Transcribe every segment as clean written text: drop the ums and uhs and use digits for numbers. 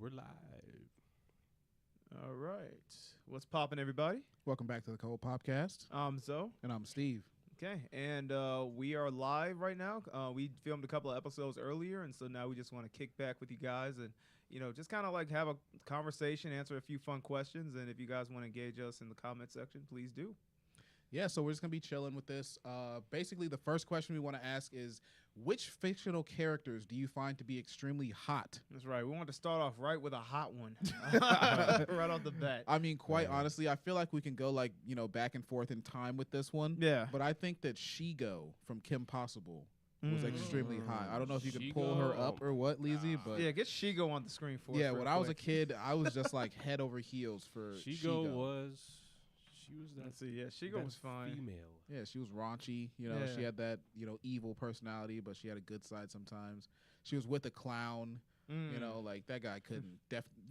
We're live. All right. What's poppin', everybody? Welcome back to the Cold Popcast. I'm Zoe. And I'm Steve. Okay, and we are live right now. We filmed a couple of episodes earlier, and so now we just want to kick back with you guys and, you know, just kind of like have a conversation, answer a few fun questions, and if you guys want to engage us in the comment section, please do. Yeah, so we're just going to be chilling with this. Basically, the first question we want to ask is, which fictional characters do you find to be extremely hot? That's right. We want to start off right with a hot one. Right off the bat. I mean, quite honestly, I feel like we can go like, you know, back and forth in time with this one. Yeah. But I think that Shigo from Kim Possible was extremely hot. I don't know if you can pull her up or what, Lizzie, but yeah, get Shigo on the screen for us. Yeah, when I was a kid, I was just like head over heels for Shigo. She was that. Let's see. Yeah, Shigo was fine. Female. Yeah, she was raunchy. You know, she had that, you know, evil personality, but she had a good side sometimes. She was with a clown. You know, like that guy couldn't.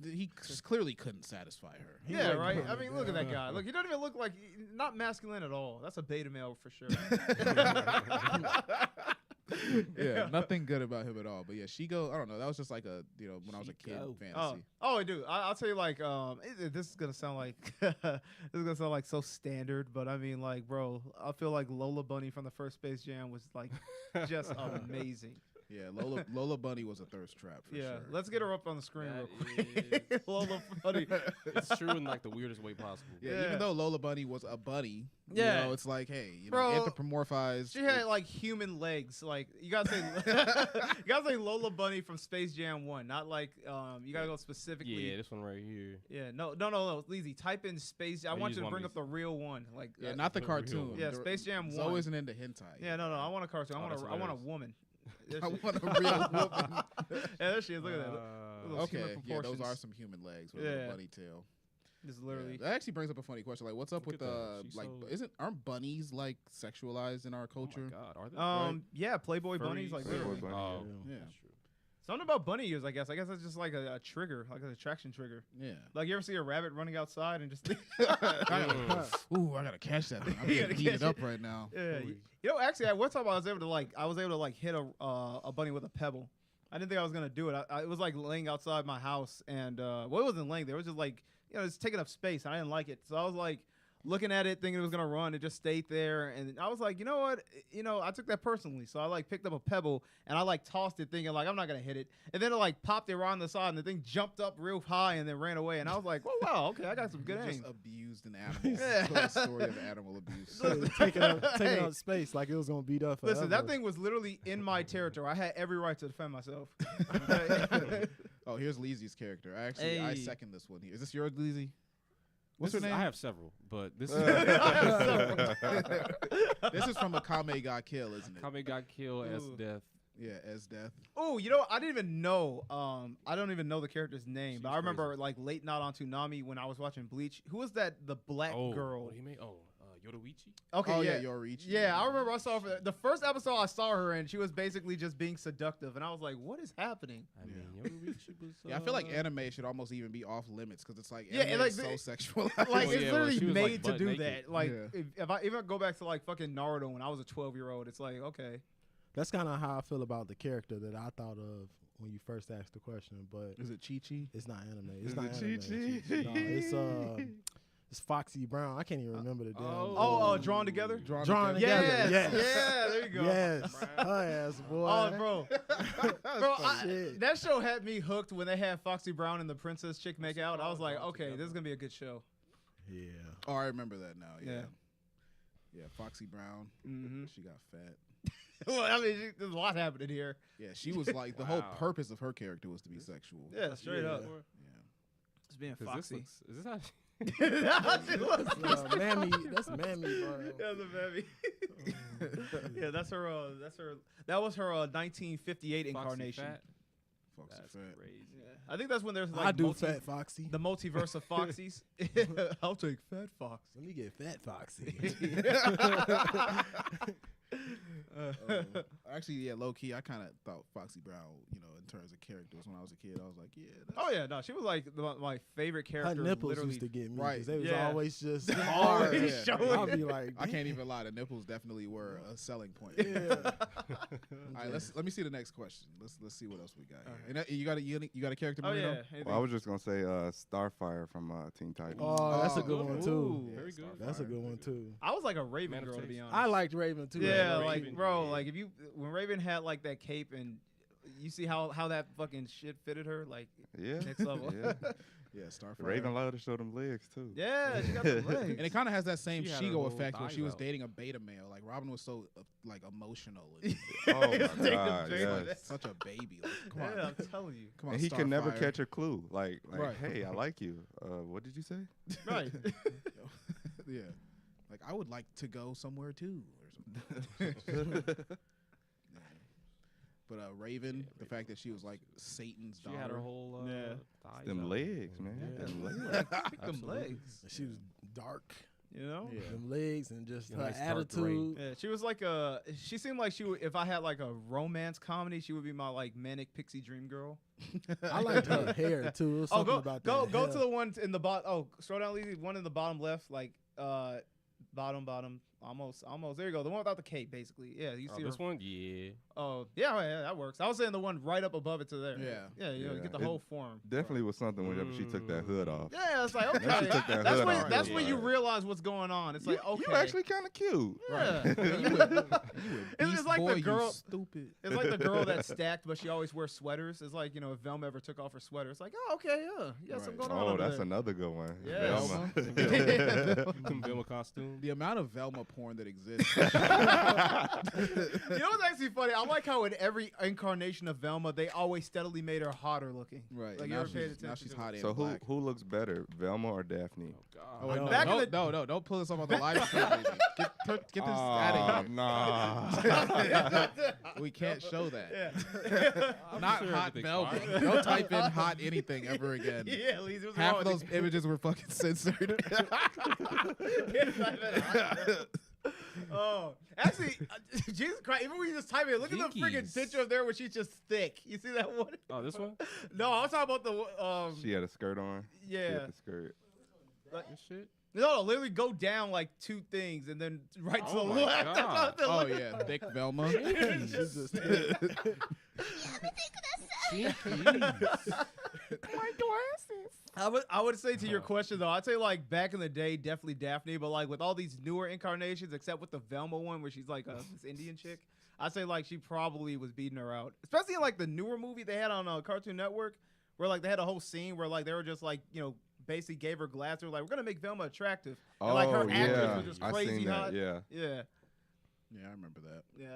He clearly couldn't satisfy her. Yeah, right. I mean, look at that guy. Look, he doesn't even look like not masculine at all. That's a beta male for sure. Yeah, nothing good about him at all. But yeah, Shigo, I don't know. That was just like a, you know, when I was a kid fantasy. Oh, dude, I'll tell you, like, this is gonna sound like so standard, but I mean, like, bro, I feel like Lola Bunny from the first Space Jam was like just amazing. Yeah, Lola Bunny was a thirst trap for sure. Let's get her up on the screen real quick. Lola Bunny. It's true in like the weirdest way possible. Yeah, even though Lola Bunny was a bunny, you know, it's like, hey, you bro, know, anthropomorphized. She had like human legs. Like you gotta say Lola Bunny from Space Jam 1, not like you gotta go specifically. Yeah, this one right here. Yeah, no, Lizzie, type in Space. I want you to bring up the real one. Like not the cartoon. Yeah, Space Jam 1. Zoe isn't into hentai. Yeah, no, I want a cartoon. I want a woman. I want a real woman. Yeah, there she is. Look at that. Okay, yeah, those are some human legs with a bunny tail. This is literally. That actually brings up a funny question. Like, what's up with like? Aren't bunnies like sexualized in our culture? Oh my God, are they? Yeah, Playboy bunnies, like literally. Yeah. That's true. Something about bunny ears, I guess. I guess that's just like a trigger, like an attraction trigger. Yeah. Like you ever see a rabbit running outside and just. Ooh, I gotta catch that thing. I'm getting heated up right now. Yeah. You know, actually, at one time I was able to hit a bunny with a pebble. I didn't think I was gonna do it. It was like laying outside my house, and it wasn't laying there. It was just like, you know, it's taking up space, and I didn't like it. So I was like looking at it, thinking it was gonna run. It just stayed there, and I was like, you know what? You know, I took that personally. So I like picked up a pebble and I like tossed it, thinking like I'm not gonna hit it. And then it like popped it around the side, and the thing jumped up real high and then ran away. And I was like, oh wow, okay, I got some good aim. Just abused an animal. Yeah. Story of animal abuse. So taking up space like it was gonna beat up. Listen, that thing was literally in my territory. I had every right to defend myself. Oh, here's Lizzie's character. I second this one here. Is this yours, Lizzie? What's her name? I have several, but this is this is from Akame Got Kill, isn't it? Akame Got Kill as Death. Yeah, as Death. Oh, you know, I didn't even know. I don't even know the character's name, but I remember like late night on Toonami when I was watching Bleach. Who was that? The black girl. What do you mean? Yoruichi? Okay, yeah, Yoruichi. Yeah, I remember I saw her. The first episode I saw her and she was basically just being seductive, and I was like, "What is happening?" I mean, Yoruichi was. Yeah, I feel like anime should almost even be off limits because it's like like so sexualized. Like it's literally made like to do naked. that. Like if I even go back to like fucking Naruto when I was a 12-year-old, it's like okay. That's kind of how I feel about the character that I thought of when you first asked the question. But is it Chi-Chi? It's not anime. It's Is not it anime. Chi-Chi? No, it's Foxy Brown. I can't even remember the damn. Drawn Together. Drawn together. Yes. Yeah, there you go. Yes. Her ass, boy. Oh, bro. That show had me hooked when they had Foxy Brown and the princess chick make out. I was like, okay, this is gonna be a good show. Yeah. Oh, I remember that now. Yeah. Yeah, Foxy Brown. Mm-hmm. She got fat. Well, I mean, there's a lot happening here. Yeah, she was like the whole purpose of her character was to be sexual. Yeah, straight up. Yeah. Just being foxy. Is this how? Mammy, that's Mammy, bro. Yeah, the Mammy. Yeah, that's her. That was her 1958 incarnation. Foxy That's fat. crazy. Yeah. I think that's when there's like I do Fat Foxy. The multiverse of Foxies. I'll take Fat Fox. Let me get Fat Foxy. Actually, yeah, low key, I kind of thought Foxy Brown, you know, in terms of characters when I was a kid. I was like, yeah. Oh yeah, no, she was like my favorite Her character. nipples literally. used to get me. Right. 'Cause they was Yeah. always just Hard, hard. yeah. I'll be like, I can't even lie. The nipples definitely were a selling point. Yeah. All right, let me see the next question. Let's see what else we got here. And you got a character? Oh Marino? yeah. Well, anything- I was just gonna say Starfire from Teen Titans. Oh, that's a Oh, good one too. Ooh. Very good. That's a good one too. I was like a Raven girl, to be Manifestation. honest. I liked Raven too. Yeah, Raven, like bro, yeah. like when Raven had like that cape and you see how that fucking shit fitted her, like Yeah. next level. Yeah. Yeah, Starfire. Raven loved to show them legs too. Yeah, she got the legs. And it kind of has that same She had her Shigo whole effect when she was thighs out. dating a beta male. Like Robin was so like emotional and Oh my Take the God, picture. yes. such a baby. Like, come on, Yeah, I'm telling you. come on. And he could never Starfire. catch a clue. Like Right. hey, I like you. What did you say? Right. Yeah, like I would like to go somewhere too, or something. Yeah. But Raven, the fact that she was like Satan's She daughter. had her whole Yeah. thighs Them out. legs, man. Yeah. Them legs. Them Absolutely. legs. She was dark. You know? Yeah. Them legs and just Yeah, her nice dark gray. attitude. Yeah, she was like she seemed like she would, if I had like a romance comedy, she would be my like manic pixie dream girl. I liked her hair too. It was Oh, something go about go that go hair. to the one in the bottom. Oh, scroll down, Lizzie. One in the bottom left, like bottom, almost. There you go. The one without the cape, basically. Yeah, you Oh, see this her. one, yeah. Oh, yeah, that works. I was saying the one right up above it to there. Yeah. yeah, you know, you Yeah. get the It- whole form. Definitely was something whenever she took that hood off. Yeah, it's like okay. Once she took that that's hood when off, that's it when was you like- realize what's going on. It's like okay, You actually kind of cute. yeah. It's It's like the girl- stupid. It's like the girl that's stacked, but she always wears sweaters. It's like, you know, if Velma ever took off her sweater, it's like, oh, okay, yeah, you got something Right. going on. Oh, over that's there. another good one. Yeah. Velma. Them Velma costume. The amount of Velma porn that exists. You know what's actually funny? I like how in every incarnation of Velma, they always steadily made her hotter looking. Right. Like, you now ever paid she's, attention now she's to hot it? and So black. who looks better, Velma or Daphne? Oh God. Oh, wait, No. no, Back in no, the- no, don't pull this up on the live stream. Baby. Get this out of here. Nah. We can't show that. Yeah. I'm Not sure hot everything's Velma. fine. Don't type in hot anything ever again. Yeah, Lisa, what's Half wrong of with those images were fucking censored. you? Oh, actually, Jesus Christ! Even when you just type it, look at the freaking Jinkies. picture up there where she's just thick. You see that one? Oh, this one? No, I'm talking about the She had a skirt on. She yeah. had the skirt. This shit? No, literally go down like two things and then right to Oh the my left. That's God. what I'm Oh looking- yeah, thick Velma. I would say to your question though, I'd say like back in the day, definitely Daphne, but like with all these newer incarnations, except with the Velma one where she's like this Indian chick, I'd say like she probably was beating her out. Especially in like the newer movie they had on Cartoon Network, where like they had a whole scene where like they were just like, you know, basically gave her glasses. They were like, we're gonna make Velma attractive. And, like her actress yeah. was just I crazy seen hot. that. Yeah. Yeah. Yeah, I remember that. Yeah,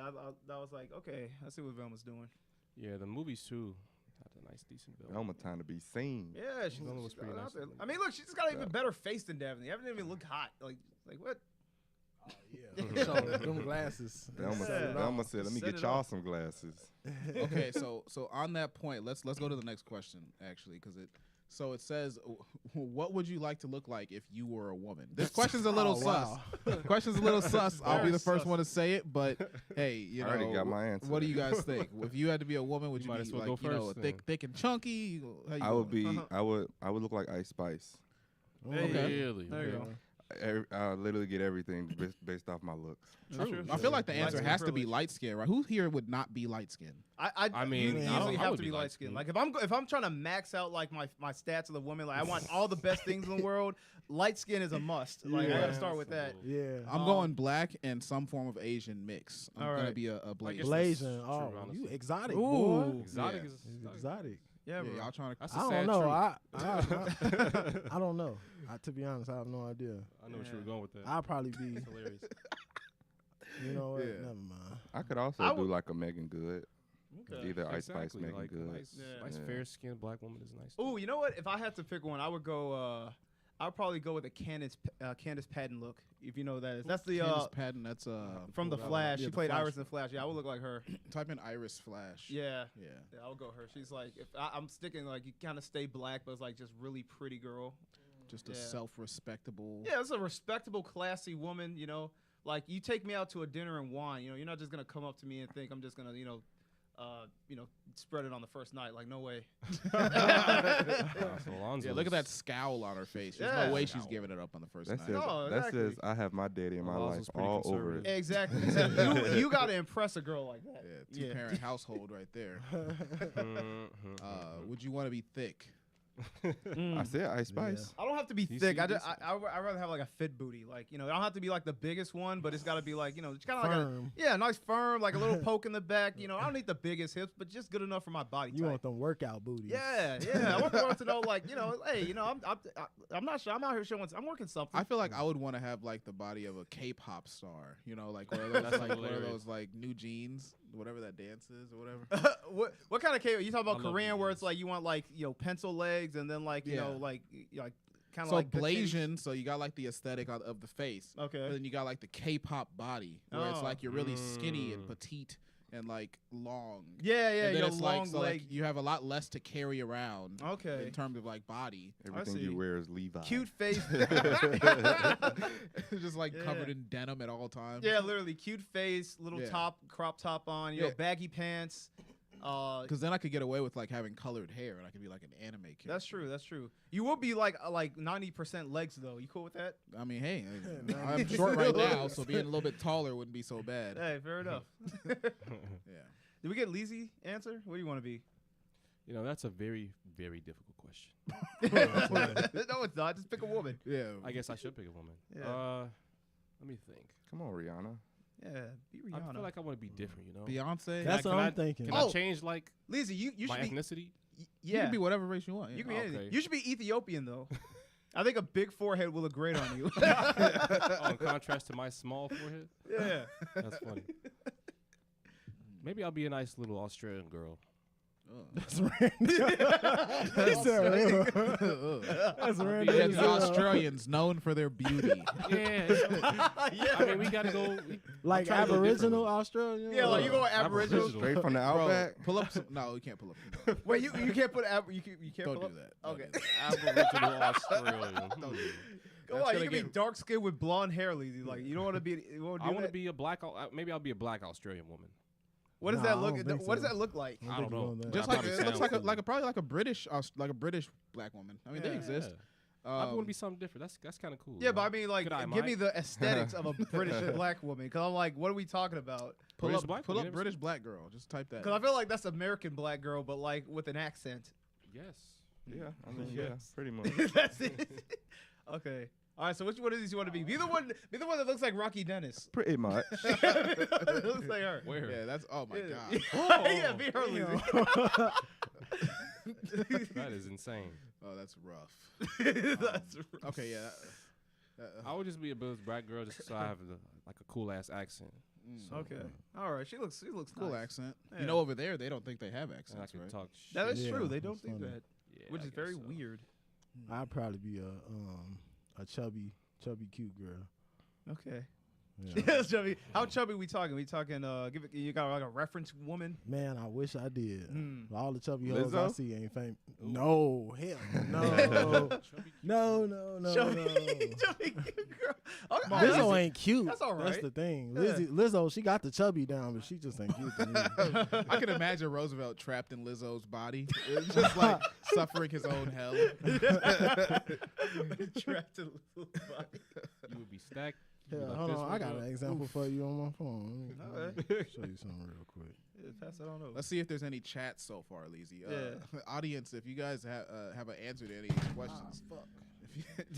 I was like, okay, I see what Velma's doing. Yeah, the movies too had a nice, decent Velma. Velma time to be seen. Yeah, she's Velma was she's pretty got it nice out there. looking. I mean, look, she's just got an Yeah. even better face than Daphne. Daphne didn't even look hot. Like what? Yeah. So, them glasses. Velma, Yeah. Velma said, "Let me Set get it y'all off. some glasses." Okay, so on that point, let's go to the next question actually, because it says, what would you like to look like if you were a woman? This question's a little Oh, sus. wow. Question's a little sus. I'll be Very the first sus. one to say it, but hey, you I know, already got my answer. what do you guys think? If you had to be a woman, would You you, might be as well like, go you know, first, thick and chunky? How you I would going? be. I would look like Ice Spice. Okay. Really? There you go. I literally get everything based off my looks. True. I feel like the Light answer skin has to be privilege. light skin, right? Who here would not be light skinned? I mean, you I easily I have would to be be light light-skinned. skinned. Like if I'm trying to max out like my stats of the woman, like I want all the best things in the world. Light skin is a must. Like I gotta Yeah. start with that. Yeah. I'm going black and some form of Asian mix. I'm All gonna right. be a blaze. guess Blazing. that's Oh, true, honestly. you exotic, Ooh. boy. Exotic Yeah. is Exotic. Yeah, Yeah, bro. y'all trying to. That's a I don't sad know. truth. I don't know. To be honest, I have no idea. I know what you were going with that. I'll probably be. It's hilarious. You know what? Yeah. Never mind. I could also I do would- like a Megan Good. Okay. Either Ice Spice, Exactly, Megan like a Good. nice, Yeah. nice Yeah. fair-skinned black woman is nice. Ooh, you know what? If I had to pick one, I would go. I'd probably go with a Candace Patton look, if you know what that is. That's the Candace Patton. That's from the Well, Flash. yeah, She the played Flash. Iris in Flash. Yeah, I would look like her. type in Iris Flash. Yeah. Yeah. Yeah, I'll go her. She's like, if I'm sticking like you kind of stay black, but it's like just really pretty girl. Just a Yeah. self-respectable. Yeah, it's a respectable, classy woman. You know, like you take me out to a dinner and wine. You know, you're not just gonna come up to me and think I'm just gonna, you know, spread it on the first night. Like, no way. So Alonzo's- Yeah, look at that scowl on her face. There's Yeah. no way she's giving it up on the first That night. says, No, that exactly. says I have my daddy in my Alonzo's life pretty all over it. conservative. Exactly. you got to impress a girl like that. Yeah, two-parent household right there. Would you want to be thick? I said Ice Spice. I don't have to be You thick. see I'd this? rather have like a fit booty. Like, I don't have to be like the biggest one, but it's got to be like, it's kind of like Firm. nice firm, like a little poke in the back. I don't need the biggest hips, but just good enough for my body You type. want them workout booties. Yeah. I want the world to know, like, hey, I'm not sure. I'm out here showing. I'm working something. I feel like I would want to have like the body of a K-pop star. Like one of those, That's like one of hilarious. those like new jeans, whatever that dance is or whatever. what kind of K? You talking I about love Korean, where it's these. like you want like pencil legs and then like Yeah. like kind of So like Blasian, so you got like the aesthetic of the face, Okay. but then you got like the K-pop body, where it's Oh. like you're really skinny and petite and like long. Yeah, And then your it's long like, so leg. like you have a lot less to carry around. Okay. In terms of like body, Everything see. you wear is Levi. Cute face. just like Yeah. covered in denim at all times. Yeah, literally cute face, little Yeah. crop top on, Yeah. baggy pants. Because then I could get away with like having colored hair, and I could be like an anime character. That's true. That's true. You will be like 90% legs though. You cool with that? I mean, hey, I'm short right now, so being a little bit taller wouldn't be so bad. Hey, fair enough. Yeah. Did we get Lizzie answer? What do you want to be? That's a very, very difficult question. No, it's not. Just pick a woman. Yeah. I guess I should pick a woman. Yeah. Let me think. Come on, Rihanna. Yeah, be I Rihanna. feel like I want to be different. Beyonce. That's what I'm thinking. Can Oh. I change like Lizzie, you my should be. ethnicity? You Yeah, can be whatever race you want. you Yeah. can be anything. Okay. You should be Ethiopian though. I think a big forehead will look great on you. In contrast to my small forehead. Yeah. That's funny. Maybe I'll be a nice little Australian girl. Oh. That's right. He said, that's right. Yeah, the Australians known for their beauty. Yeah. I mean, we gotta go. Like trying to go Aboriginal different. Australian? Yeah, like you go Aboriginal. Aboriginal. Straight from the Bro, outback. pull up some. No, you can't pull up. Wait, you can't put you can't Don't pull do up? that. Don't Okay. do that. Aboriginal Australian. Don't do that. Go That's on, gonna you can be get- dark skinned with blonde hair, Lizzie. Like you don't want to be. You won't do I want to that? be a black. Maybe I'll be a black Australian woman. What does Nah, that I look? don't think What does so. that look like? I don't know. Just I like probably it looks sound like cool. probably like a British black woman. I mean, they Yeah. exist. I want to be something different. That's kind of cool. Yeah, but I mean, like, Could I, give me Mike? the aesthetics of a British black woman. Because I'm like, what are we talking about? Pull British up, black pull woman, up you ever British black girl. Just type that. Because I feel like that's American black girl, but like with an accent. Yes. Yeah, I mean, Yes. yeah, pretty much. That's it. Okay. All right. So which one of these you want to be? Be the one. Be the one that looks like Rocky Dennis. Pretty much. Looks like her. Where? Yeah, that's oh my Yeah. god. Yeah, be her. Lizzie. That is insane. Oh, that's rough. That's Okay, yeah. I would just be a black girl just so I have like a cool ass accent. okay. All right. She looks Cool nice. accent. Yeah. You know, over there they don't think they have And I accents, can right? talk shit. That is Yeah, true. They that's don't think funny. that, Yeah, which I is guess very so. weird. I'd probably be a chubby, cute girl. Okay. Yeah. Yes, chubby. How chubby we talking? We talking? You got like a reference woman? Man, I wish I did. Hmm. All the chubby hoes I Lizzo? see ain't famous. No, hell no. Chubby no. Chubby girl. Oh, Lizzo ain't cute. That's all That's right. the thing. Yeah. Lizzo, she got the chubby down, but she just ain't cute to me. I can imagine Roosevelt trapped in Lizzo's body, it's just like suffering his own hell. Trapped in a little body. You would be stacked. Yeah, You'd be like hold this on. one, I got girl. an example for you on my phone. Let me Okay. show you something real quick. Yeah, pass it on over. Let's see if there's any chats so far, Lizzie. Yeah. Audience, if you guys have an answer to any of these questions,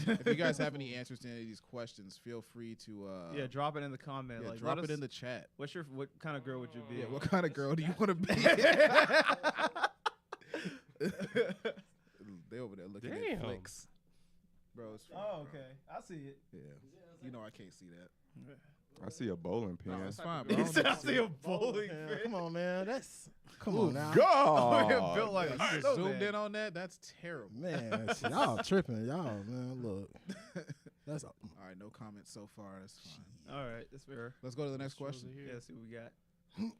if you guys have any answers to any of these questions, feel free to Yeah, drop it in the comment. yeah, like, drop let it us- in the chat. What kind of girl would you be? Yeah, what kind of girl do you want to be? They over there looking Damn. at flicks. Bro, it's Oh, okay. I see it. yeah. You know I can't see that. I see a bowling pin. No, it's fine, He bro. said, I see a bowling Yeah, pin. come on, man. Come on now. God. Built like You a just snowman. zoomed in on that. That's terrible. Man, y'all tripping. Y'all, man, look. That's All right, no comments so far. That's fine. All right, that's fair. Let's go to the next Shows question. it here. Yeah, see what we got.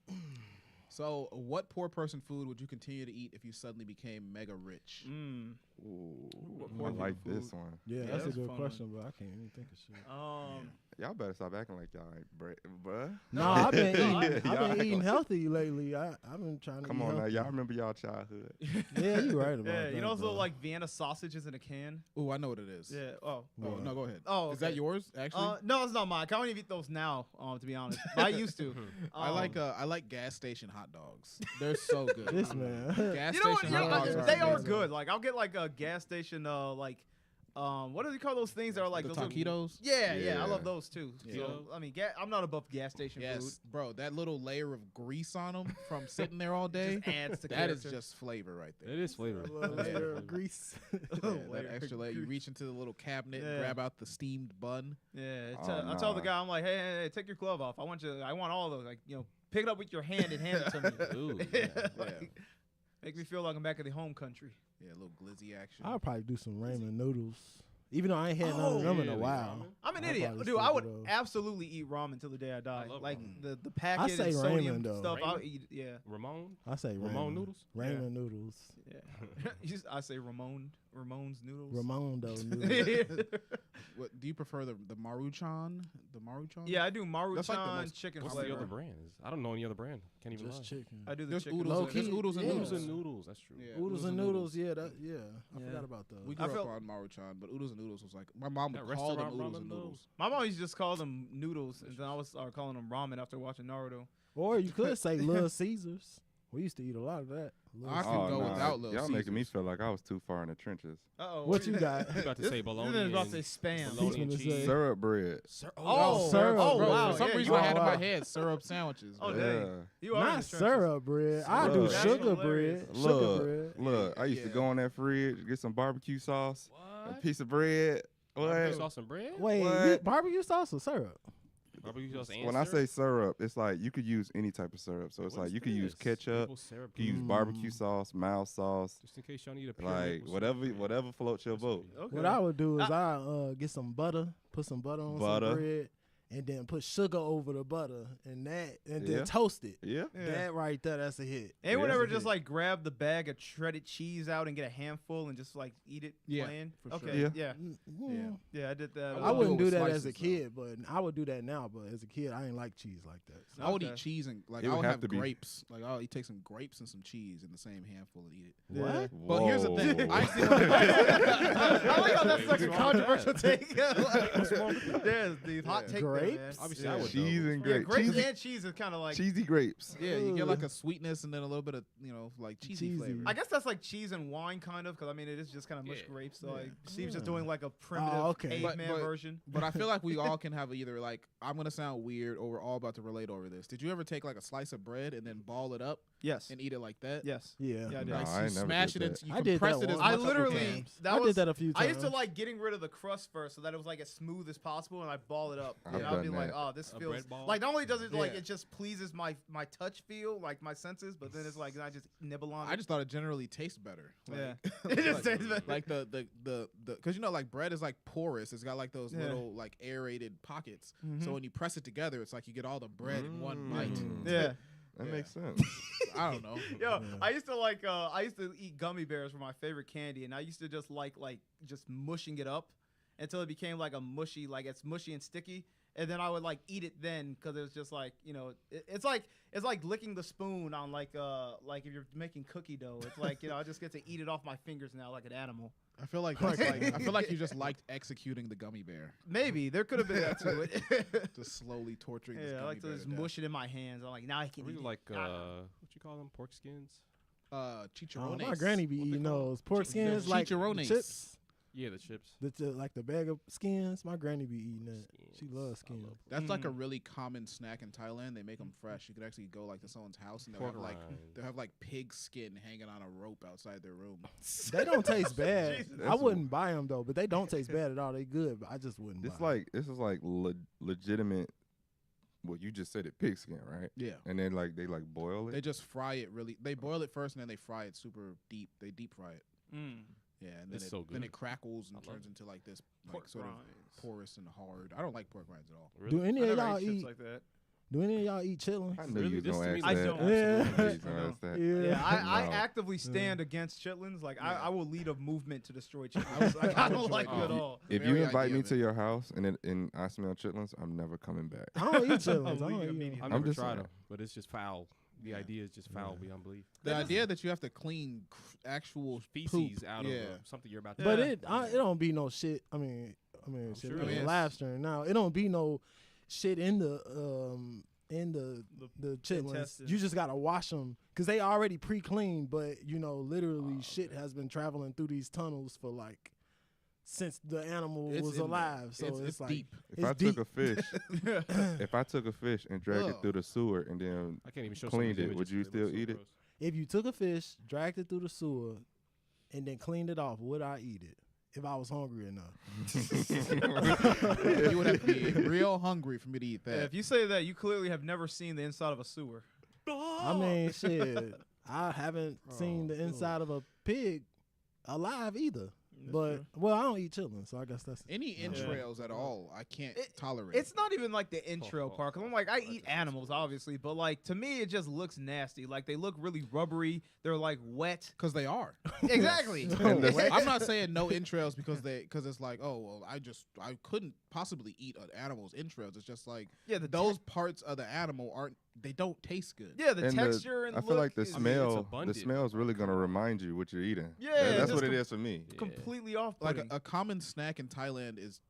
So, what poor person food would you continue to eat if you suddenly became mega rich? Ooh, What I poor like people this food? one. yeah, Yeah, that's a that's a good fun question, but I can't even think of shit. Y'all better stop acting like y'all ain't bruh. No, I've been No, eating. y'all I've been eating like- healthy lately. I've been trying to. Come eat on now, healthy. y'all remember y'all childhood? Yeah, you right about Yeah, that. you know those little bro. like Vienna sausages in a can? Ooh, I know what it is. Yeah. Oh. Oh, no, go ahead. Oh, Is that okay. yours, actually? No, it's not mine. I don't even eat those now, to be honest. But I used to. I like gas station hot dogs. They're so good. This man. Gas You know what? station You hot know, dogs they are amazing. good. Like I'll get like a gas station, what do they call those things that are like The those little- taquitos? Yeah, I Yeah. love those too. Yeah. So I mean, I'm not above gas station food. Yes, bro. That little layer of grease on them from sitting there all day. Just adds to That is character. just flavor right there. It is flavor. A little layer of grease. Yeah, that layer of extra layer. You grease. reach into the little cabinet, Yeah. and grab out the steamed bun. Yeah, Oh, I tell the nah. guy, I'm like, hey, take your glove off. I want all those. Like, pick it up with your hand and hand it to me. Ooh, Like, make me feel like I'm back in the home country. Yeah, a little glizzy action. I'll probably do some ramen noodles, even though I ain't had none of them in a really? while. Ramen? I'm an I'll idiot, probably dude. stick I to would those. absolutely eat ramen till the day I die. love Like ramen. the packet say and sodium ramen, though. stuff. I'll Ramen? eat. Yeah, Ramon? I say Ramon ramen noodles? Ramen noodles. yeah. I say Ramon's noodles. Ramondo noodles. What do you prefer, the Maruchan? The Maruchan? Yeah, I do That's like the Maruchan most- chicken What's flavor. the other brand? I don't know any other brand. Can't even Just lie. chicken. I do the There's chicken. oodles. Low and- There's key, oodles and yeah. noodles. Oodles and noodles. That's true. Yeah, Oodles and noodles. Yeah, I forgot about those. We I grew up felt- on Maruchan, but oodles and noodles was like my mom would That call them restaurant oodles ramen, and though? noodles. My mom used to just call them noodles, and then I was started calling them ramen after watching Naruto. Or you could say Little Caesars. We used to eat a lot of that. Little I Caesars. can go without Little Y'all making me Caesars. feel like I was too far in the trenches. Uh-oh. What you got? You about to say bologna This is about to and say spam. bologna and He's gonna cheese. say- Syrup bread. Oh, syrup, oh bro. wow. For some yeah, reason, you I had in are- my head syrup sandwiches. Oh, bro. dang. You are in Not the trenches. syrup bread. I do Look. sugar That's hilarious. bread. Sugar bread. Look, I used to Yeah. go in that fridge, get some barbecue sauce, a What? piece of bread. Barbecue What? sauce and bread? Wait, What? barbecue sauce or syrup? Barbecue sauce and When I syrup? say syrup, it's like you could use any type of syrup. So it's What like is you could use this? ketchup, Maple syrup. you could use barbecue sauce, mild sauce, Just in case y'all need a pure like maple syrup. whatever floats your boat. Okay. What I would do is get some butter, put some butter on Butter. some bread, and then put sugar over the butter and Yeah. then toast it. Yeah. Yeah. That right there, that's a hit. Anyone Yeah. ever just like grab the bag of shredded cheese out and get a handful and just like eat it Yeah, plain? for Okay. sure. Yeah. Yeah. Yeah, I did that. I I would wouldn't do it do with that as a slices, though. kid, but I would do that now. But as a kid, I ain't like cheese like that. So. I would Okay. eat cheese and like It I would would have have to be- grapes. Like I'll take some grapes and some cheese in the same handful and eat it. What? But here's the thing. Whoa. I see what I like how that's such a What's wrong with controversial take. What's wrong with that? There's the hot take. Grapes? There, man. Obviously, yeah. I would Cheese and Yeah, grapes. grapes Cheesy, and cheese is kind of like. cheesy grapes. Yeah, you get like a sweetness and then a little bit of like cheesy, Cheesy. flavor. I guess that's like cheese and wine, kind of, because I mean it is just kind of mushed Yeah. grapes. So Yeah. like Steve's just Yeah. doing like a primitive okay. caveman But- version. But I feel like we all can have either like I'm gonna sound weird or we're all about to relate over this. Did you ever take like a slice of bread and then ball it up Yes. and eat it like that? Yes. Yeah. Yeah, I did. No, Like I you ain't never smash did it that. and you I did compress that it as once. much I as you literally. can. That I was, did that a few I times. used to like getting rid of the crust first, so that it was like as smooth as possible, and I ball it up. I've And I'd be done like, that. oh, this A feels bread ball? like not only does it like Yeah. it just pleases my touch feel, like my senses, but then it's like I just nibble on I it. just thought it generally tastes better. Yeah. Like, It just tastes better. Like the because like bread is like porous. It's got like those Yeah. little like aerated pockets. Mhm. So when you press it together, it's like you get all the bread in one bite. Mm. Yeah. That Yeah. makes sense. I don't know. Yo, Yeah. I used to eat gummy bears were my favorite candy, and I used to just like just mushing it up until it became like a mushy, like it's mushy and sticky, and then I would like eat it then because it was just like it's like licking the spoon on like if you're making cookie dough. It's like I just get to eat it off my fingers now like an animal. I feel like that's like I feel like you just liked executing the gummy bear, Maybe there could have been that to it. just slowly torturing this Yeah, I gummy like to bear. just to death. mush it in my hands. I'm like now I I can really eat like it. what you call them, pork skins. Oh, Chicharrones. my granny be What they eating call those pork skins like the chicharrones. chips. Yeah, the chips. Like the bag of skins. My granny be eating that. She Skins. loves I skins. love That's like a Mm. really common snack in Thailand. They make them fresh. You could actually go like to someone's house and they'll pork have like rinds. they'll have like pig skin hanging on a rope outside their room. They don't taste bad. Jesus. I wouldn't buy them though, but they don't taste bad at all. They good, but I just wouldn't. This buy 'em. this is like legitimate. Well, you just said it, pigskin, right? Yeah. And then like they like boil it. They just fry it really. They boil it first and then they fry it super deep. They deep fry it. Mm. Yeah, and then It's so then good. it crackles and I love turns into like this Pork like sort rinds. of porous and hard. I don't like pork rinds at all. Really? Do any I of never y'all ate chips eat? like that. Do any of y'all eat chitlins? I knew Really? you was This gonna to ask me that. is- I don't. I knew you was Absolutely. gonna ask that. Yeah. Yeah, I No. actively stand against chitlins. Like I will lead a movement to destroy I chitlins. would- Like, I I would don't join like you. it at all. If Very you invite idea me of to it. your house and I smell chitlins, I'm never coming back. I don't eat I'll chitlins. I leave don't eat immediately. I've I'm never just tried saying. them, but it's just foul. The Yeah. idea is just foul beyond belief. The idea that you have to clean actual Feces poop. out yeah. of something you're about to. But Yeah. it don't be no shit. I mean, shit, sure we it on is. live stream now. It don't be no shit in the chitlins. intestines. You just gotta wash them because they already pre-cleaned. But literally, shit has been traveling through these tunnels for like since the animal It's was in there. alive. So it's like deep. If it's I deep. took a fish, if I took a fish and dragged it Ugh. through the sewer and then I can't even show cleaned some of it, these would images you 'cause still they look so eat it? gross. If you took a fish, dragged it through the sewer, and then cleaned it off, would I eat it if I was hungry enough? You would have to be real hungry for me to eat Yeah, that. if you say that, you clearly have never seen the inside of a sewer. I mean, shit. I haven't seen the inside of a pig alive either. But well, I don't eat chitlins, so I guess that's Any entrails at all, I can't tolerate. It's not even like the intro part. Cause I'm like, I eat animals, obviously, but like to me, it just looks nasty. Like they look really rubbery. They're like wet. because they are. Exactly. I'm not saying no entrails because it's like, oh well, I couldn't possibly eat an animal's entrails. It's just like Yeah, those parts of the animal they don't taste good. Yeah, the And texture and I look feel like the is smell, the abundant. smell's really gonna remind you what you're eating. Yeah, that's just what it is for me. Yeah. completely off. Like a common snack in Thailand is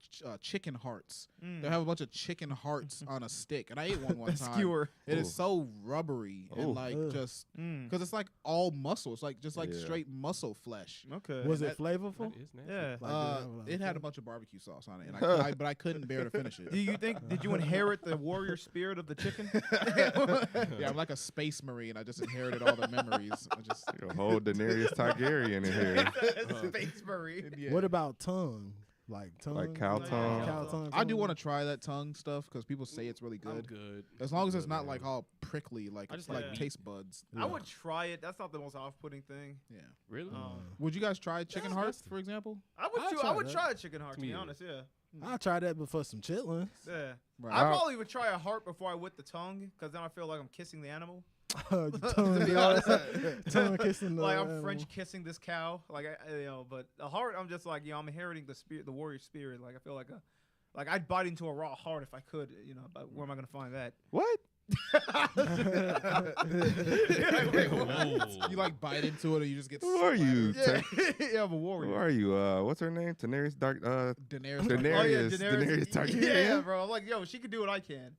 chicken hearts. Mm. They have a bunch of chicken hearts on a stick, and I ate one time. skewer. It Ooh. is so rubbery Ooh. and like Ugh. just Mm. because it's like all muscle. It's like just like Yeah. straight muscle flesh. Okay. was that- it flavorful? That is nasty. Yeah. Like, It had a bunch of barbecue sauce on it, and but I couldn't bear to finish it. Do you think? Did you inherit the warrior spirit of the chicken? Yeah, I'm like a space marine. I just inherited all the memories. I just A whole Daenerys Targaryen in here. Space Marine. yeah. What about tongue? Like tongue? Like cow Yeah, tongue. Cow tongue. I do want to try that tongue stuff because people say it's really I'm good. good. As long as it's Good, not man. like all prickly, like I it's just like like meat. taste buds. I would try it. That's not the most off-putting thing. Yeah. Really? Would you guys try chicken That's hearts, disgusting. for example? I would. I'd I try would that. try a chicken heart. To be Yeah. honest, yeah. I'll try that before some chitlins. Yeah. Right. I probably would try a heart before I whip the tongue, because then I feel like I'm kissing the animal. tongue, To be honest. tongue kissing the Like I'm animal. French kissing this cow, like but the heart, I'm just like, I'm inheriting the spirit, the warrior spirit. Like I feel like I'd bite into a raw heart if I could, but where am I gonna find that? What? You like bite into it, or you just get. Who are you? splattered? Yeah, I'm a Who warrior. are you? What's her name? Daenerys Dark. Daenerys. Daenerys. Oh yeah, Daenerys Targaryen. Yeah, bro. I'm like, yo, she could do what I can.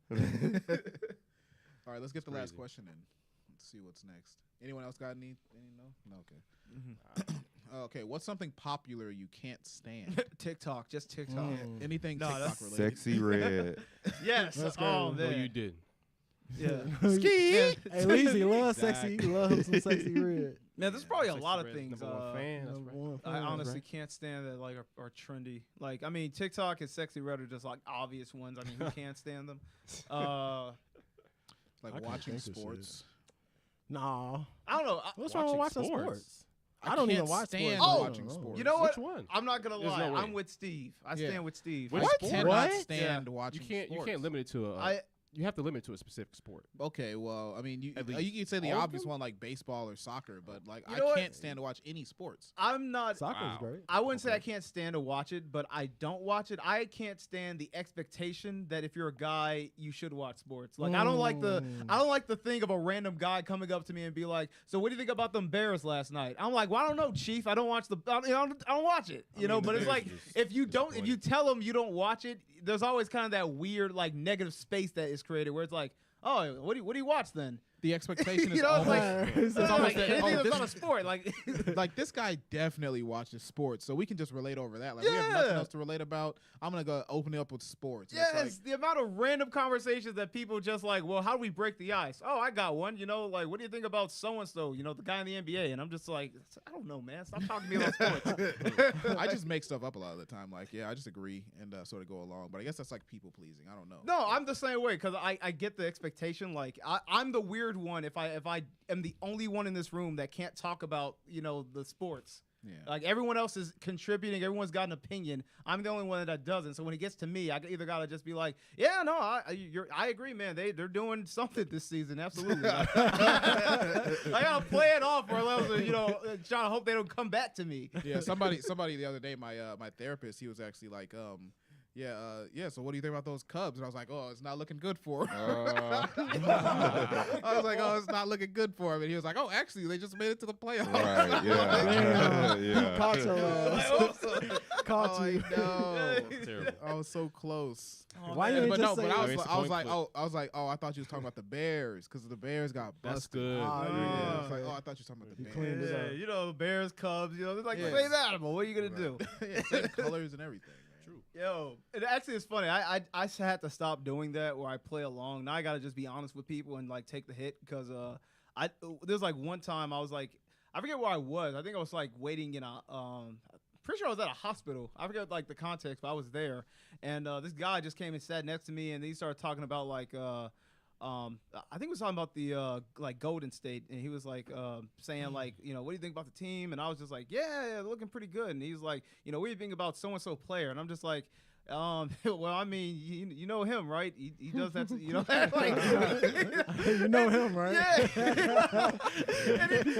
All right, let's get the last crazy. question in. Let's see what's next. Anyone else got any? No. Okay. Mm-hmm. Okay. What's something popular you can't stand? TikTok, just TikTok. Mm. Anything No, TikTok that's- related? Sexy red. Yes. That's Oh crazy. Well, man. you did. Yeah. Ski. Yeah. Hey, Leezy loves Exactly. sexy. He loves some sexy red. Man, there's probably a Sexy lot of Red's things. Number one fan. That's Number right. one I fan. honestly right. can't stand that are trendy. Like, I mean, TikTok and sexy red are just like obvious ones. I mean, who can't stand them? Like I can't watching think of sports. Nah. I don't know. What's wrong with watching Watching sports? I I don't even can't watch stand sports. watching Oh. sports. You know what? Which one? I'm not gonna There's lie. no way. I'm with Steve. I Yeah. stand with Steve. Which I sport? cannot What? stand You watching. can't. You sports. can't limit it to a. I You have to limit it to a specific sport. Okay, well, I mean, you At you least. could say the All of obvious them? one like baseball or soccer, but like You I know what? can't stand to watch any sports. I'm not. Soccer's Wow. great. I wouldn't say Okay. I can't stand to watch it, but I don't watch it. I can't stand the expectation that if you're a guy, you should watch sports. Like I don't like the thing of a random guy coming up to me and be like, "So what do you think about them Bears last night?" I'm like, "Well, I don't know, Chief. I don't watch I don't watch it." You know, mean, the but it's Bears like are just if you disappointing. tell them you don't watch it, there's always kind of that weird like negative space that is created where it's like, "Oh, what do you watch then?" The expectation is You know, it's always, like- It's It's almost like that- anything oh, that's this- not a sport, like like this guy definitely watches sports, so we can just relate over that. Like we have nothing Yeah. else to relate about. I'm gonna go open it up with sports. And it's yes, the amount of random conversations that people just like, well, how do we break the ice? Oh, I got one. You know, like, what do you think about so and so? You know, the guy in the NBA, and I'm just like, I don't know, man. Stop talking to me about sports. I just make stuff up a lot of the time. Like, yeah, I just agree and sort of go along. But I guess that's like people pleasing. I don't know. No, I'm the same way because I get the expectation. Like, I'm the weird one if I am the only one in this room that can't talk about the sports. Yeah. Like everyone else is contributing, everyone's got an opinion. I'm the only one that doesn't. So when it gets to me, I either gotta just be like, "Yeah, no, I agree, man. They're doing something this season, absolutely." Like, I gotta play it off, or trying to hope they don't come back to me. Yeah, somebody the other day, my therapist, he was actually like, yeah. So what do you think about those Cubs? And I was like, oh, it's not looking good for him. I was like, oh, it's not looking good for him. And he was like, oh, actually, they just made it to the playoffs. Right, yeah. Yeah. Caught your ass. Caught Oh, you. I know. Terrible. I was so close. Why you ain't But just no, say but I It's was, a I was coin like, flip. I thought you was talking about the Bears because the Bears got That's busted. good. Ah, Yeah, yeah. I was like, oh, I thought you were talking about the You Bears. cleaned it up. You know, Bears, Cubs, you know, they're like Yeah. the same animal. What are you gonna do? Yeah, same colors and everything. Man. True. Yo, it actually is funny. I had to stop doing that where I play along. Now I gotta just be honest with people and like take the hit because there's like one time I was like, I forget where I was. I think I was like waiting in a pretty sure I was at a hospital. I forget like the context, but I was there, and this guy just came and sat next to me, and he started talking about like I think he was talking about the like Golden State, and he was like saying like, you know, what do you think about the team? And I was just like, yeah, they're looking pretty good. And he was like, you know, what do you think about so and so player? And I'm just like, well, I mean, you know him, right? He does that, you know, like, You know him, right? yeah.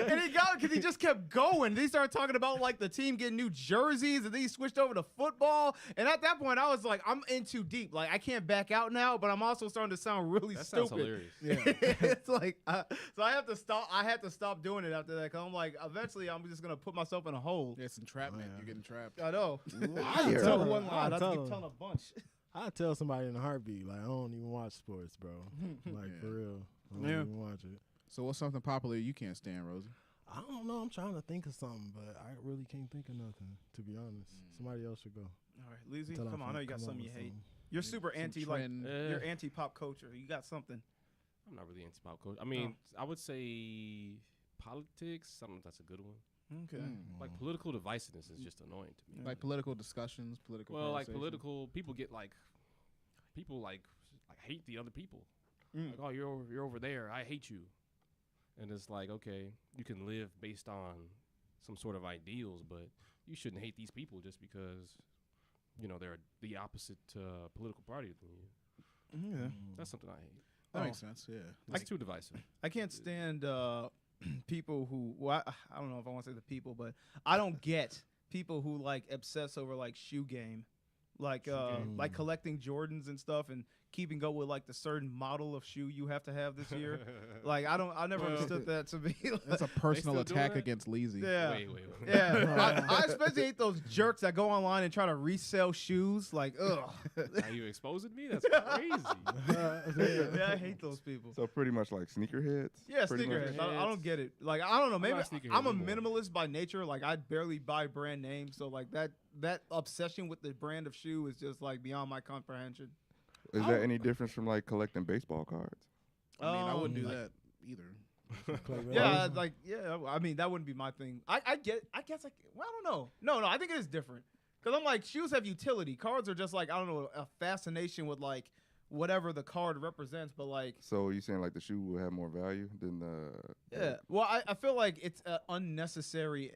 and he got because he just kept going. They started talking about like the team getting new jerseys, and then he switched over to football. And at that point, I was like, I'm in too deep. Like I can't back out now. But I'm also starting to sound really That sounds stupid. hilarious. Yeah. It's like so I have to stop. I had to stop doing it after that because I'm like, eventually, I'm just gonna put myself in a hole. Yeah, it's entrapment. Oh, yeah. You're getting trapped. I know. Liar. Tell Tell one him. line. I Tell keep him. telling a bunch. I tell somebody in a heartbeat, like, I don't even watch sports, bro. Like, Yeah. for real. I don't Yeah. even watch it. So what's something popular you can't stand, Rosie? I don't know. I'm trying to think of something, but I really can't think of nothing, to be honest. Somebody else should go. All right, Lizzie, Until come on. I know you got come up something you with hate. something. You're super anti like trend. you're anti pop culture. You got something. I'm not really anti-pop culture. I mean, I would say politics. Something that's a good one. Okay. Like political divisiveness is just annoying to me. Like political discussions, political. Well, like conversation. political people get like people like hate the other people. Mm. Like, oh, you're over there. I hate you. And it's like, okay, you can live based on some sort of ideals, but you shouldn't hate these people just because, you know, they're the opposite political party than you. Yeah. That's something I hate. That makes sense. Yeah. It's too divisive. I can't stand people who. Well, I don't know if I want to say the people, but I don't get people who like obsess over like shoe game, like like collecting Jordans and stuff and keeping up with like the certain model of shoe you have to have this year. Like I never understood that to be. Like, That's a personal still do attack that? against Leezy. yeah. Wait. Yeah, I especially hate those jerks that go online and try to resell shoes. Like, ugh. Are you exposing me? That's crazy. Yeah, I hate those people. So pretty much like sneakerheads. Yeah, pretty much. sneakerheads. I don't get it. Like, I don't know. Maybe not a sneakerhead I'm a anymore. minimalist by nature. Like, I barely buy brand names. So, like, that obsession with the brand of shoe is just, like, beyond my comprehension. Is that any difference from like collecting baseball cards? I mean, I wouldn't do like- that either. Yeah, like, yeah. I mean, that wouldn't be my thing. I guess, like, well, I don't know. No, I think it is different. Because I'm like, shoes have utility. Cards are just, like, I don't know, a fascination with, like, whatever the card represents. But, like, So you saying like the shoe will have more value than the? yeah. Well, I feel like it's unnecessary.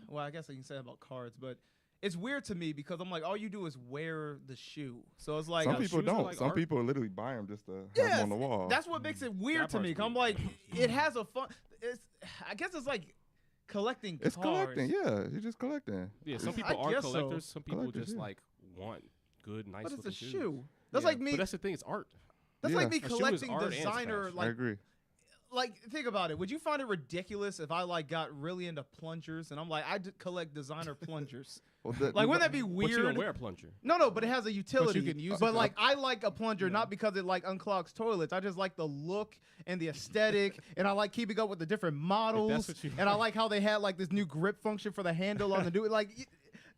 Well, I guess I can say that about cards, but it's weird to me because I'm like, all you do is wear the shoe. So it's like Some people shoes are don't. like Some art. people literally buy them just to have yeah, them on the wall. that's what makes it weird That to me. part's 'Cause I'm weird. like, it has a fun. I guess it's like collecting It's cards. collecting. Yeah, you're just collecting. Yeah, some I people are guess so. collectors. Some people Collectors, just yeah. like want good, nice But it's looking a shoes. shoe. That's Yeah, like me. But that's the thing. It's art. That's Yeah. like me A shoe is collecting art and it's designer. fashion. I Like, agree. think about it. Would you find it ridiculous if I like got really into plungers and I'm like, collect designer plungers? Well, Like, wouldn't that be But weird? you don't wear a plunger. No, but it has a utility. can use it But to- like, I like a plunger not because it like unclogs toilets. I just like the look and the aesthetic, and I like keeping up with the different models. what you And I like how they had like this new grip function for the handle on the new. Like,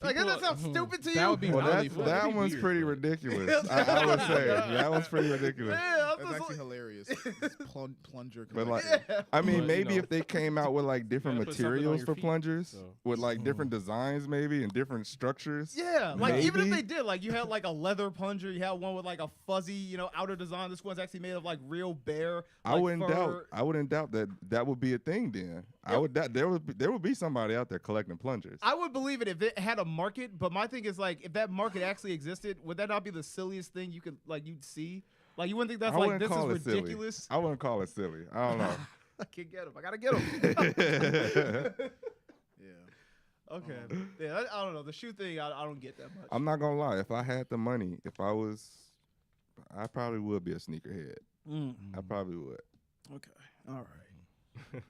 doesn't that sound stupid to you? That would be Well, really that's, funny. that That'd be one's weird, pretty but- ridiculous. I would say that one's pretty ridiculous. Yeah, I'm That's just actually like, hilarious. This plunger. But like, collection. I mean, Well, you maybe know, if they came out with like different gotta put something on materials your for feet, plungers, so. with like different designs, maybe and different structures. yeah, like even if Maybe. they did, like you had like a leather plunger, you had one with like a fuzzy, outer design. This one's actually made of like real bear. I like, wouldn't fur. doubt. I wouldn't doubt that would be a thing. Then I would doubt there would be somebody out there collecting plungers. I would believe it if it had a market, but my thing is like, if that market actually existed, would that not be the silliest thing you'd see? Like you wouldn't think that's I like wouldn't this call is it silly. ridiculous. I wouldn't call it silly. I don't know. I can't get him. I gotta get him. Okay. Yeah, I don't know. The shoe thing, I don't get that much. I'm not gonna lie. If I had the money, I probably would be a sneakerhead. I probably would. Okay. All right.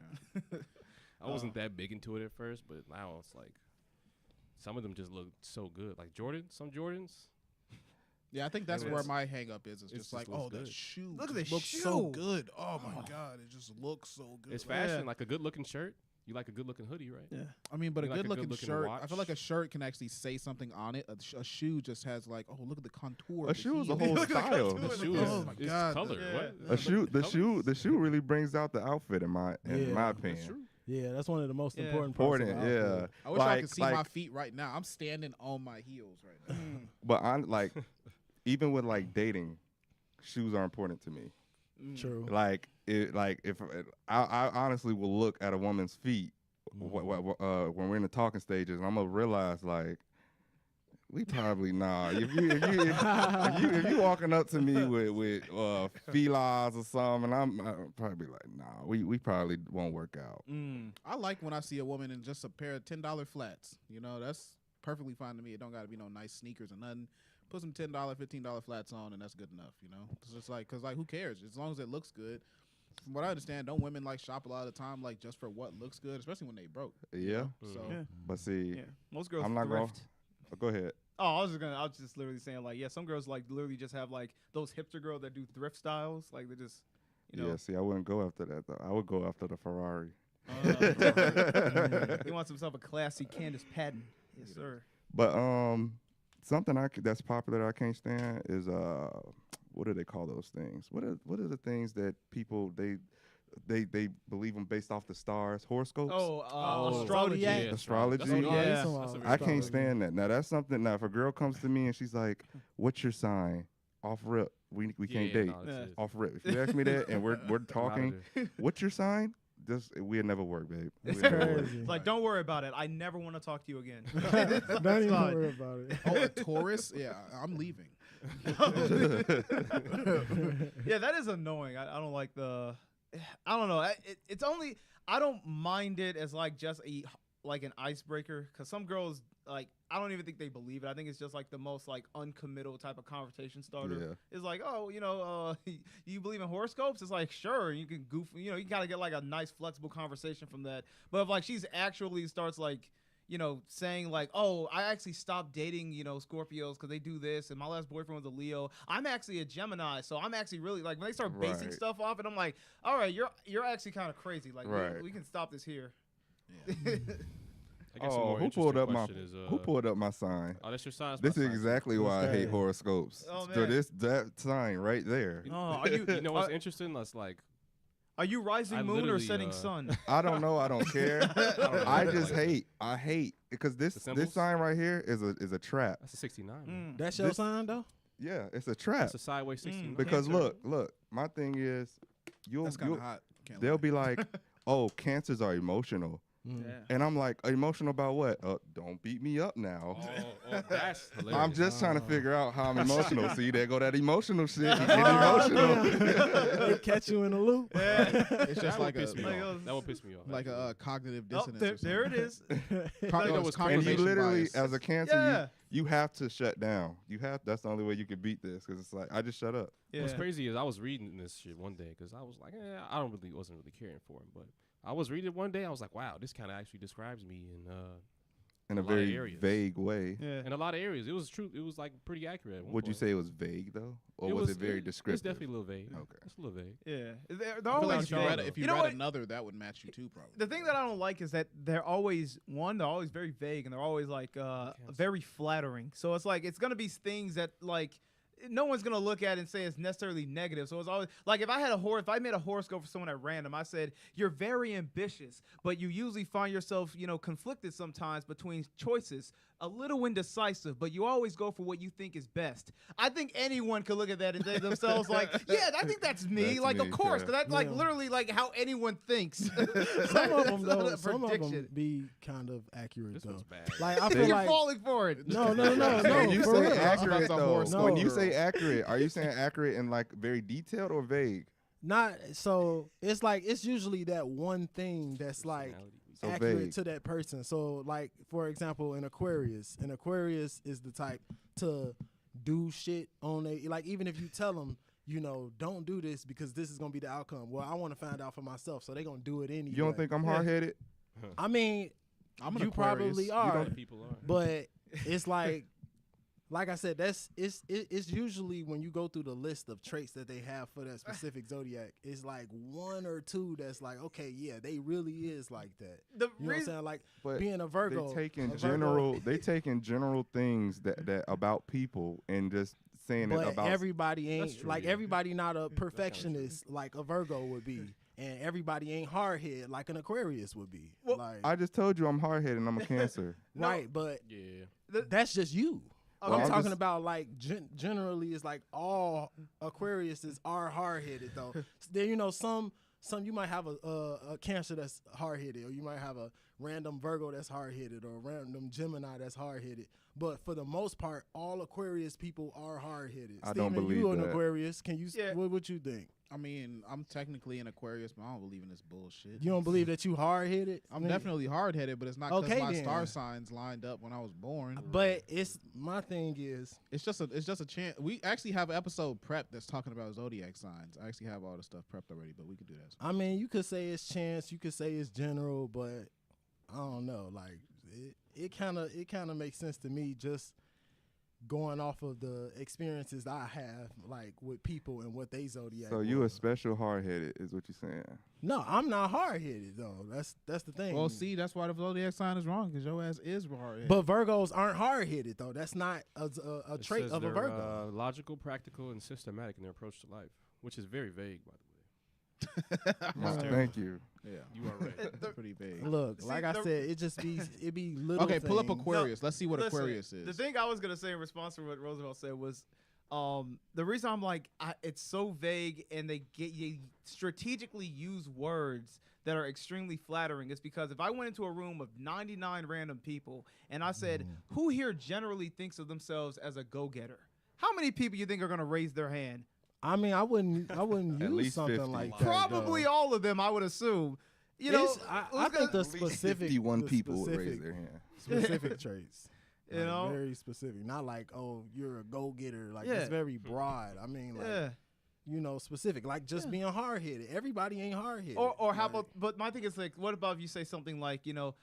I wasn't that big into it at first, but now it's like some of them just look so good. Like some Jordans. Yeah, I think that's Maybe where that's- my hang up is. It's it just just like, looks oh, that good. shoe Look at the looks shoe. so good. Oh my god, it just looks so good. It's fashion, Yeah. like a good looking shirt. You like a good looking hoodie, right? Yeah. I mean, but You a like a good looking good-looking shirt. I watch? feel like a shirt can actually say something on it. A shoe just has like, oh, look at the contour. A of the shoe is a heel. whole Look at the style. contour. The shoe Oh is, my is God. color. Yeah. What? A shoe, the Colors. shoe really brings out the outfit in my Yeah. opinion. That's true. Yeah, that's one of the most Yeah. important parts. of Important, the yeah. outfit. I wish I could see my feet right now. I'm standing on my heels right now. But I'm like, even with like dating, shoes are important to me. True. Like if I honestly will look at a woman's feet when we're in the talking stages, and I'm gonna realize like we probably if you walking up to me with felines or something, I'm probably like we probably won't work out. I like when I see a woman in just a pair of $10 flats. You know, that's perfectly fine to me. It don't got to be no nice sneakers or nothing. Put some $10, $15 flats on, and that's good enough. You know, it's just like, cause like who cares? As long as it looks good. From what I understand, don't women like shop a lot of the time like just for what looks good, especially when they broke. Yeah, So Yeah. but see, Yeah. Most girls I'm not going. thrift. Go ahead. Oh, I was just literally saying like, yeah, some girls like literally just have like those hipster girls that do thrift styles. Like they just, you know. Yeah, see, I wouldn't go after that though. I would go after the Ferrari. He wants himself a classy Candace Patton. Yes, sir. But something that's popular that I can't stand is what do they call those things? What are the things that people they believe them based off the stars, horoscopes? Astrology. Zodiac. Yeah, Astrology? That's what it Yeah. is. Some, That's a I very- can't stand that. Now that's something. Now if a girl comes to me and she's like, "What's your sign?" Off rip, we can't Yeah, date. no, it's- Yeah. it's- Off rip. If you ask me that and we're I'm outta talking, there. what's your sign? We'll never work, babe. It's We'll never work. crazy. It's like, don't worry about it. I never want to talk to you again. Don't even worry about it. Oh, a Taurus? Yeah, I'm leaving. Yeah, that is annoying. I don't like the. I don't know. It's only I don't mind it as like just like an icebreaker because some girls like I don't even think they believe it. I think it's just like the most like uncommittal type of conversation starter. Yeah. It's like, oh, you believe in horoscopes? It's like, sure, you can goof. You gotta get like a nice flexible conversation from that. But if like she's actually starts like. Saying like, oh, I actually stopped dating, Scorpios because they do this, and my last boyfriend was a Leo. I'm actually a Gemini, so I'm actually really like when they start basing Right. stuff off, and I'm like, all right, you're actually kind of crazy. Like, Right. we can stop this here. I guess a Oh, more who pulled interesting up my question is, who pulled up my sign? Oh, that's your sign. That's This my is sign. exactly why I hate that? horoscopes. Oh, So man. that sign right there. Oh, are you? You know what's interesting? That's like Are you rising I moon or literally, setting sun? I don't know. I don't care. I just hate. I hate because The this symbols? sign right here is a trap. that's a 69. man. That's your This- sign though. Yeah, it's a trap. That's a sideways 69. Because Cancer. look. My thing is, That's kind of hot. Can't they'll lie. be like, oh, cancers are emotional. Yeah. And I'm like, emotional about what? Don't beat me up now. Oh, that's hilarious. I'm just trying to figure out how I'm emotional. See, there go that emotional shit. You get Oh, emotional. They catch you in a loop. It's that just would like piss me a off. That would piss me off. like actually. a cognitive Oh, dissonance. there it is. You know what's crazy? And you confirmation literally, bias. as a cancer, Yeah. you have to shut down. That's the only way you can beat this because it's like, I just shut up. Yeah. What's crazy is I was reading this shit one day because I was like, I wasn't really caring for him, but I was reading it one day. I was like, wow, this kind of actually describes me In a a lot of very areas. vague way. Yeah. in a lot of areas. It was true. It was like pretty accurate. at one Would you point. say it was vague though, or was it very descriptive? It's definitely a little vague. Okay. It's a little vague. Yeah. They're I feel always like if you vague. read, if you You know read what? another, that would match you too, probably. The thing that I don't like is that they're always very vague and they're always like very flattering. So it's like it's gonna be things that like no one's gonna look at and say it's necessarily negative. So it's always like if I made a horoscope for someone at random, I said you're very ambitious, but you usually find yourself conflicted sometimes between choices, a little indecisive, but you always go for what you think is best. I think anyone could look at that and say to themselves like, yeah, I think that's me. That's like me, of course, yeah. 'cause that's like Yeah. literally like how anyone thinks. Some of them It's not though, a some of them prediction. be kind of accurate This though. one's bad. Like I You're feel like falling for it. no, When you for say real. accurate About the though, horoscope when you girl. say accurate, are you saying accurate and like very detailed or vague? Not so. It's like it's usually that one thing that's like Personality. So accurate vague. to that person. So, like, for example, an Aquarius is the type to do shit on a, like, even if you tell them, you know, don't do this because this is going to be the outcome. Well, I want to find out for myself, so they're going to do it anyway. You don't think I'm hard-headed? I mean, I'm an you Aquarius. probably A are, lot of people are. but it's like I said, it's usually when you go through the list of traits that they have for that specific zodiac, it's like one or two that's like, okay, yeah, they really is like that. The You know what I'm saying? Like But being a Virgo. They taking a Virgo- general. They taking general things that about people and just saying it But about. everybody That's ain't true, like yeah. everybody not a perfectionist like a Virgo would be, and everybody ain't hard headed like an Aquarius would be. Well, like I just told you I'm hard-headed and I'm a Cancer. right, but Yeah. that's just you. Okay. I'm I'm talking just- about like generally, it's like all Aquariuses are hard headed though. Then you know some you might have a Cancer that's hard headed, or you might have a random Virgo that's hard headed, or a random Gemini that's hard headed. But for the most part, all Aquarius people are hard headed. I don't you believe an that. Aquarius? Can you? Yeah. What you think? I mean, I'm technically an Aquarius, but I don't believe in this bullshit. You don't believe that you hard headed? I'm definitely hard headed, but it's not because Okay, my then. star signs lined up when I was born. But it's my thing is It's just a chance. We actually have an episode prep that's talking about zodiac signs. I actually have all the stuff prepped already, but we could do that. I mean, you could say it's chance, you could say it's general, but I don't know. Like it kind of makes sense to me just going off of the experiences I have, like with people and what they zodiac. So you a was. special hard-headed is what you're saying. No, I'm not hard headed though. That's the thing. Well, see, that's why the zodiac sign is wrong, because your ass is hard headed. But Virgos aren't hard headed though. That's not a It trait says of a they're, Virgo. logical, practical, and systematic in their approach to life, which is very vague, by the way. Thank you. yeah, You are right. that's pretty big. Look, See, like I the- said, it be little. Okay, pull up things. Aquarius. Let's see what Listen, Aquarius is. The thing I was gonna say in response to what Roosevelt said was, the reason I'm like, it's so vague, and they strategically use words that are extremely flattering, is because if I went into a room of 99 random people and I said, who here generally thinks of themselves as a go-getter? How many people you think are gonna raise their hand? I mean, I wouldn't At use least something 50. like that. Probably though. all of them, I would assume. You know, I think the At least specific 51 the people would specific- raise their hand. specific traits. You Like, know? very specific. Not like, oh, you're a go getter. Like Yeah. it's very broad. I mean, like yeah. you know, specific. Like just being hard headed. Everybody ain't hard headed. Or how about? But my thing is like, what about if you say something like, you know,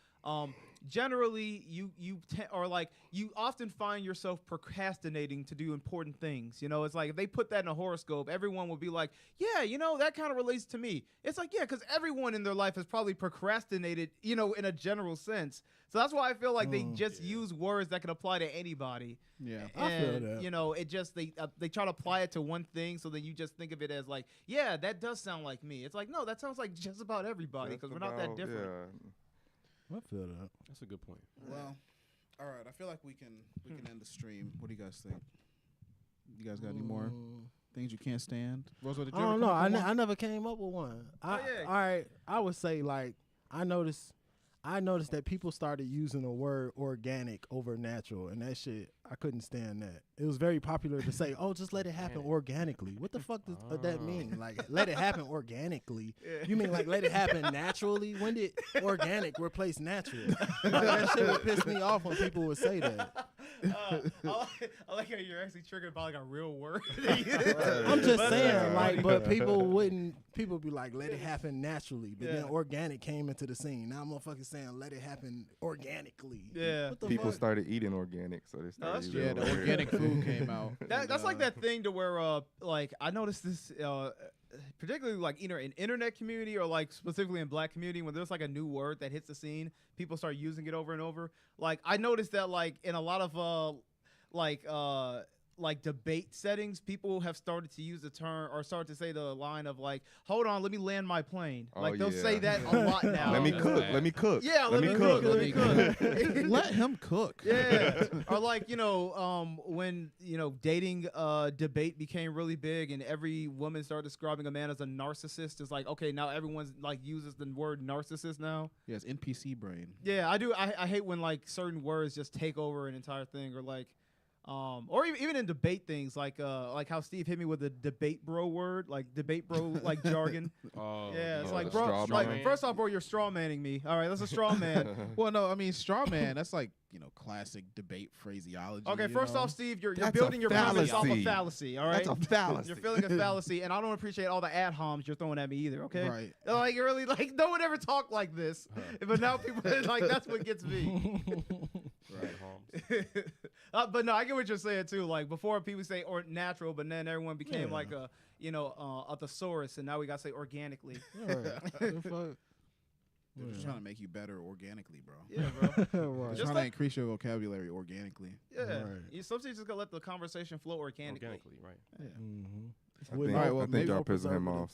generally you often find yourself procrastinating to do important things. You know, it's like if they put that in a horoscope, everyone would be like, yeah, you know, that kind of relates to me. It's like, yeah, because everyone in their life has probably procrastinated, you know, in a general sense. So that's why I feel like they just use words that can apply to anybody. yeah, I feel And that. you know, it just they try to apply it to one thing, so then you just think of it as like, yeah, that does sound like me. It's like, no, that sounds like just about everybody, because we're not that Just different. about, I feel that. That's a good point. Well, all right. I feel like we can end the stream. What do you guys think? You guys got any more things you can't stand? Rosa, did I you ever don't come know. up with one? I never came up with one. yeah. All right. I would say like I noticed that people started using the word organic over natural, and that shit, I couldn't stand that. It was very popular to say, oh, just let it happen organically. What the fuck does that mean? Like, let it happen organically. You mean like let it happen naturally? When did organic replace natural? Like, that shit would piss me off when people would say that. I like how you're actually triggered by like a real word. I'm just saying, like, but people be like, let it happen naturally. But then Yeah. organic came into the scene. Now motherfuckers saying, let it happen organically. Yeah. What the People fuck? started eating organic, so they started that's using Yeah, the the word. organic food came out. That's like that thing to where like I noticed this particularly like either in internet community or like specifically in black community, when there's like a new word that hits the scene, people start using it over and over. Like I noticed that like in a lot of like debate settings, people have started to use the term or start to say the line of like, hold on, let me land my plane. Oh, Like they'll say yeah. that a lot now. Let me That's cook. bad. Let me cook. Yeah, let me cook. Let me cook. Let him cook. Yeah. Or like, you know, when, you know, dating debate became really big and every woman started describing a man as a narcissist, it's like, okay, now everyone's like uses the word narcissist now. Yes, NPC brain. Yeah, I do. I hate when like certain words just take over an entire thing, or like Or even in debate things like how Steve hit me with the debate bro word, like debate bro like jargon. Oh, Yeah, it's Oh, like the bro, straw like man. first off, bro, you're straw manning me. All right, that's a straw man. Well, no, I mean straw man. That's like classic debate phraseology. Okay, first off, Steve, you're That's a building your premise off a fallacy. fallacy. All right, That's a fallacy. You're feeling a fallacy, and I don't appreciate all the ad homs you're throwing at me either. Okay, Right. Like you're really like no one ever talked like this, but now people like that's what gets me. Right. Holmes. But no, I get what you're saying too. Like before, people say or natural, but then everyone became like a thesaurus, and now we gotta say organically. They're just trying to make you better organically, bro. Yeah, bro. They're Right. Just trying like- to increase your vocabulary organically. Yeah, Right. sometimes you just gotta let the conversation flow organically. Organically, right. Yeah. I With think, All right, well, I think maybe y'all we'll pissing him off.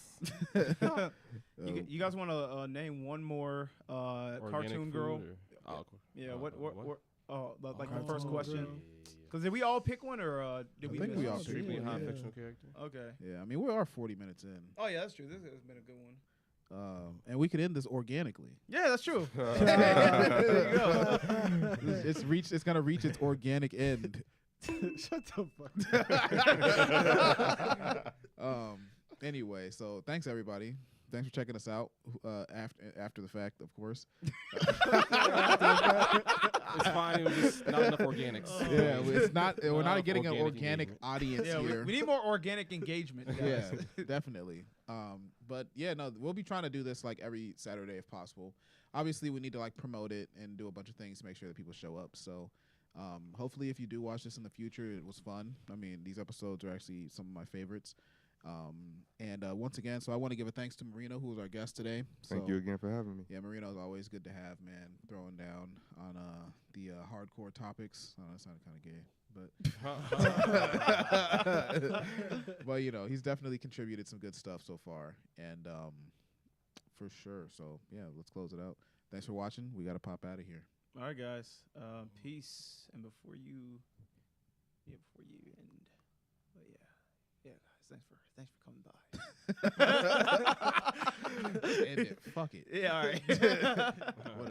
You guys want to name one more Organic cartoon food girl? or- oh, Yeah. uh, What? Like the Cartoon first question. girl. Because did we all pick one or did I we? think miss we all one? picked Strictly one, high yeah. fictional character. Okay. Yeah, I mean we are 40 minutes in, Oh yeah, that's true. This has been a good one. and we could end this organically. Yeah, that's true. There you go. It's gonna reach its organic end. Shut the fuck. Anyway, so thanks everybody. Thanks for checking us out. After the fact, of course. It's fine. It was just not enough organics. Yeah, it's not. We're Not not getting an organic organic engagement. audience Yeah, here. we need more organic engagement. Guys. Yeah, definitely. But yeah, no, we'll be trying to do this like every Saturday if possible. Obviously, we need to like promote it and do a bunch of things to make sure that people show up. So, hopefully, if you do watch this in the future, it was fun. I mean, these episodes are actually some of my favorites. And once again, so I want to give a thanks to Marino, who was our guest today. Thank So, you again for having me. Yeah, Marino is always good to have, man. Throwing down on the hardcore topics. Oh, that sounded kind of gay, but but he's definitely contributed some good stuff so far, and for sure. So yeah, let's close it out. Thanks for watching. We gotta pop out of here. All right, guys. Peace. And before you end, but yeah, guys. Thanks for coming by. End it. Fuck it. Yeah, all right. Whatever.